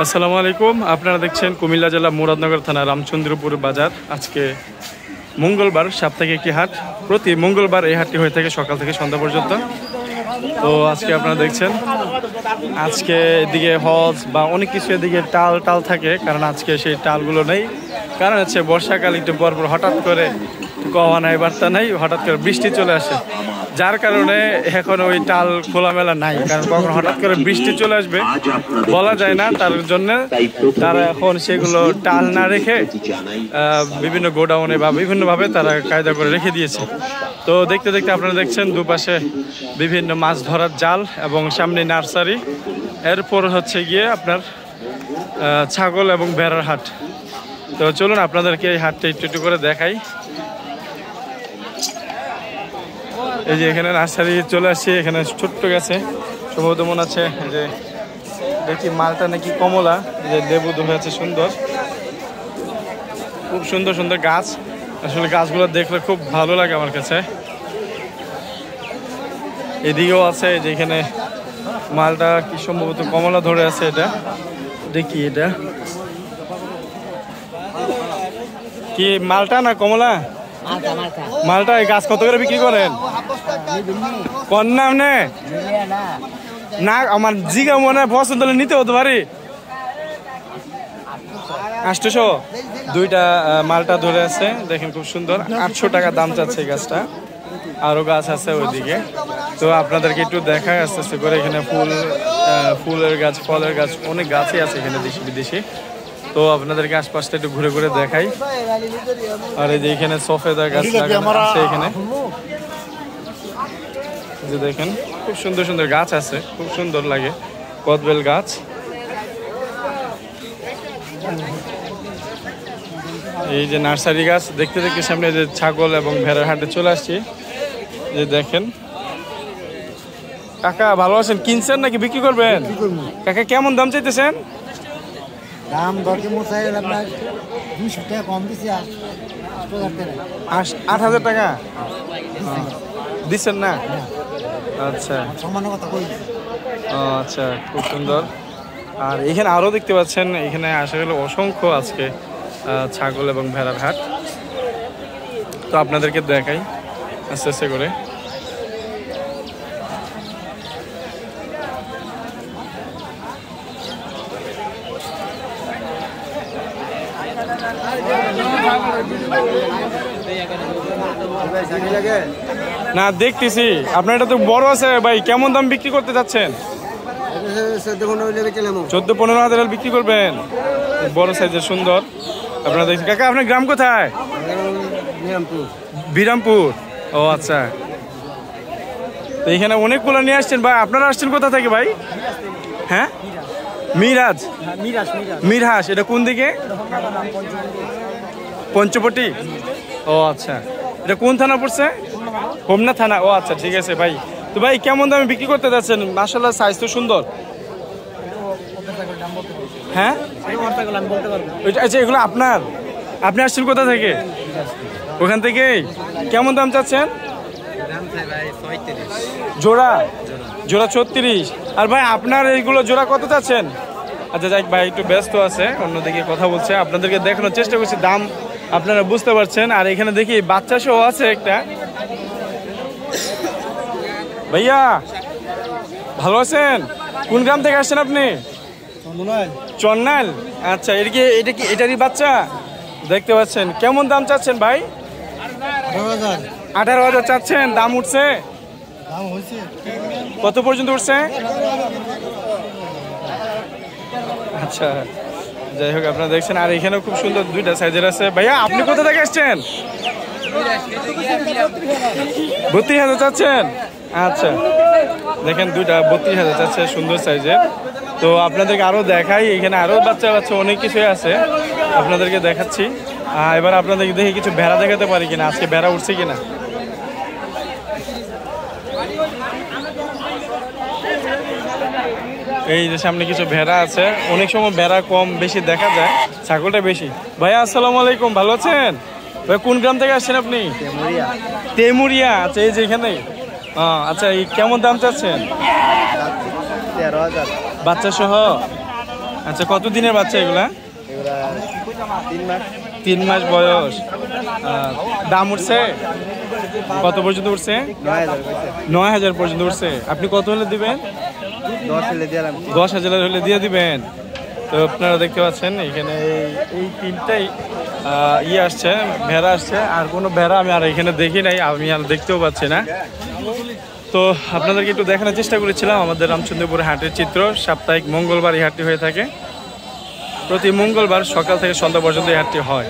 আসসালামু আলাইকুম। আপনারা দেখছেন কুমিল্লা জেলা মুরাদনগর থানা রামচন্দ্রপুর বাজার। আজকে মঙ্গলবার, সাপ্তাহিক একটি হাট। প্রতি মঙ্গলবার এই হাটটি হয়ে থাকে সকাল থেকে সন্ধ্যা পর্যন্ত। তো আজকে আপনারা দেখছেন আজকে এদিকে হজ বা অনেক কিছু এদিকে টাল থাকে, কারণ আজকে সেই টালগুলো নেই। কারণ হচ্ছে বর্ষাকাল একটু পরপর হঠাৎ করে কওয়া নাই বার্তা নাই, হঠাৎ করে বৃষ্টি চলে আসে, যার কারণে এখন ওই টাল খোলামেলা নাই। কারণ কখন হঠাৎ করে বৃষ্টি চলে আসবে বলা যায় না, তার জন্য তারা এখন সেগুলো টাল না রেখে বিভিন্ন গোডাউনে বা বিভিন্নভাবে তারা কায়দা করে রেখে দিয়েছে। তো দেখতে দেখতে আপনারা দেখছেন দুপাশে বিভিন্ন মাছ ধরার জাল এবং সামনে নার্সারি, এরপর হচ্ছে গিয়ে আপনার ছাগল এবং ভেড়ার হাট। তো চলুন আপনাদেরকে এই হাটটা একটু করে দেখাই। এই যে এখানে নার্সারি চলে আসছে, এখানে ছোট্ট গাছে সম্ভবত মনে আছে যে দেখি মালটা নাকি কমলা, যে লেবু হয়েছে সুন্দর, খুব সুন্দর সুন্দর গাছ। আসলে গাছগুলো দেখলে খুব ভালো লাগে আমার কাছে। এদিকেও আছে যে এখানে মালটা কি সম্ভবত কমলা ধরে আছে, এটা দেখি এটা কি মালটা না কমলা? মালটা এই গাছ কত করে বিক্রি করেন? কোন নাম না আমার জিগা মনে পছন্দ হলে নিতে হতে পারি। 800 দুইটা মালটা ধরে আছে, দেখেন খুব সুন্দর। 800 টাকা দাম চাচ্ছে এই গাছটা। আরো গাছ আছে ওইদিকে, তো আপনাদেরকে একটু দেখায় আস্তে আস্তে করে। এখানে ফুলের গাছ, ফলের গাছ, অনেক গাছই আছে এখানে দেশি বিদেশি। তো আপনাদেরকে আশপাশটা একটু ঘুরে ঘুরে দেখাই। আর এই যে এখানে সফেদা গাছ লাগানো আছে, এখানে যে দেখেন খুব সুন্দর সুন্দর গাছ আছে, খুব সুন্দর লাগে। কদবেল গাছ, এই যে নার্সারি গাছ। দেখতে দেখতে সামনে যে ছাগল এবং ভেড়ার হাটে চলে আসছি। যে দেখেন কাকা ভালো আছেন? কিনছেন নাকি বিক্রি করবেন? কাকা কেমন দাম চাইতেছেন? দাম দরকে মোসাই আপনার 200 টাকা কম দিছি। 8,000 টাকা দিচ্ছেন না? আচ্ছা সামান্য কথা কই। আচ্ছা, খুব সুন্দর। আর এখানে আরো দেখতে পাচ্ছেন, এখানে আসা গেলে অসংখ্য আজকে ছাগল এবং ভেড়ার হাট। তো আপনাদেরকে দেখাই আস্তে আস্তে করে। না দেখতেছি আপনার এটা তো বড় আছে ভাই, কেমন দাম বিক্রি করতে যাচ্ছেন? 14-15,000 বিক্রি করবেন। বড় সাইজের সুন্দর আপনারা দেখছেন। কাকা আপনার গ্রাম কোথায়? বিরামপুর। ও আচ্ছা, তো এখানে অনেকগুলো নিয়ে আসছেন ভাই। আপনারা আসছেন কোথা থেকে ভাই? হ্যাঁ, মিরহাস। এটা কোন দিকে? পঞ্চবটি। ও আচ্ছা, এটা কোন থানা পড়ছে? হোমনা থানা। ও আচ্ছা, ঠিক আছে ভাই। তো ভাই কেমন দামে বিক্রি করতে যাচ্ছেন? মাশাআল্লাহ সাইজ তো সুন্দর। হ্যাঁ আচ্ছা, এগুলো আপনার? আপনি আসছেন কোথা থেকে? ওখান থেকেই। কেমন দাম চাচ্ছেন? জোড়া 36। আর ভাই আপনার এইগুলো জোড়া কত চাচ্ছেন? আচ্ছা যাই, ভাই একটু ব্যস্ত আছে, অন্যদিকে কথা বলছে। আপনাদেরকে দেখানোর চেষ্টা করছি, দাম আপনারা বুঝতে পারছেন। আর এখানে দেখি বাচ্চা সহ আছে একটা। ভাইয়া ভালো আছেন? কোন গ্রাম থেকে আসছেন আপনি? চন্নাইল। আচ্ছা, এটা কি এটারই বাচ্চা? দেখতে পাচ্ছেন। কেমন দাম চাচ্ছেন ভাই? 18,000 চাচ্ছেন। দাম উঠছে? কত পর্যন্ত উঠছে? আচ্ছা যাই হোক, আপনারা দেখছেন। আর এখানেও খুব সুন্দর দুইটা সাইজের আছে। ভাইয়া আপনি কোথা থেকে আসছেন? 32,000 চাচ্ছেন। আচ্ছা দেখেন, দুইটা 32,000 চাচ্ছে, সুন্দর সাইজের। তো আপনাদেরকে আরো দেখাই, এখানে আরো বাচ্চা অনেক কিছুই আছে, আপনাদেরকে দেখাচ্ছি। এবার আপনাদেরকে দেখি কিছু ভেড়া দেখাতে পারি কিনা, আজকে ভেড়া উঠছে কিনা। এই যে সামনে কিছু ভেড়া আছে। অনেক সময় ভেড়া কম বেশি দেখা যায়, ছাগলটা বেশি। ভাইয়া আসসালামু আলাইকুম, ভালো আছেন? ভাই কোন গ্রাম থেকে আসছেন আপনি? তেমুরিয়া। আচ্ছা, এই যে এখানে। আচ্ছা, এই কেমন দাম চাচ্ছেন? 13,000 বাচ্চা সহ। আচ্ছা, কত দিনের বাচ্চা এগুলা? এগুলা 3 মাস। 3 মাস বয়স। দাম উঠছে? কত পর্যন্ত উঠছে? 9000 কইছে। 9000 পর্যন্ত উঠছে। আপনি কত হলে দিবেন? 10 হলে দিলাম। 10,000 হলে দিয়ে দিবেন। তো আপনারা দেখতে পাচ্ছেন এখানে এই তিনটাই ইয়ে আসছে, ভেড়া আসছে। আর কোনো ভেড়া আমি আর এখানে দেখি নাই, আমি আর দেখতেও পাচ্ছি না। তো আপনাদেরকে একটু দেখানোর চেষ্টা করেছিলাম আমাদের রামচন্দ্রপুর হাটের চিত্র। সাপ্তাহিক মঙ্গলবার এই হাটটি হয়ে থাকে। প্রতি মঙ্গলবার সকাল থেকে সন্ধ্যা পর্যন্ত এই হাটটি হয়।